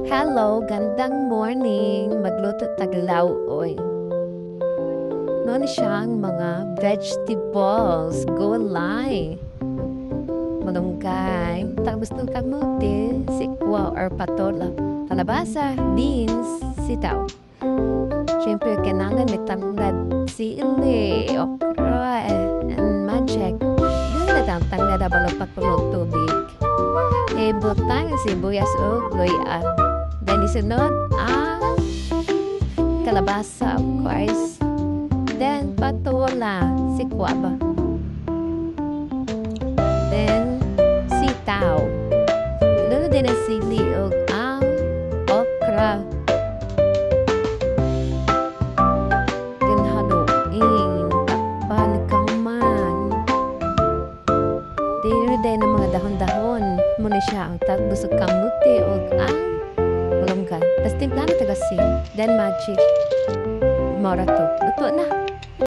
Hello, gandang morning. Magluto taglaw, oy. Noon siyang mga vegetables, gulay, malunggay, tapos ng kamuti, sikwa or patola, kalabasa, beans, sitaw. Siyempre, kailangan may tanglad, sili, okra, and magic. Doon na tanglad na balapag tubig. Butang, sibuyas o luya. Then isunod ang kalabasa, of course. Then patola, sikwa ba? Then sitaw. Lalo din ang sili o ang okra. Then haluin, takpan ka man. Din ang mga dahon-dahon. Muna siya ang tagbusog kamuti o ang malunggay. Tapos timpla na tagasin. Then magic. Mora to. Luto na.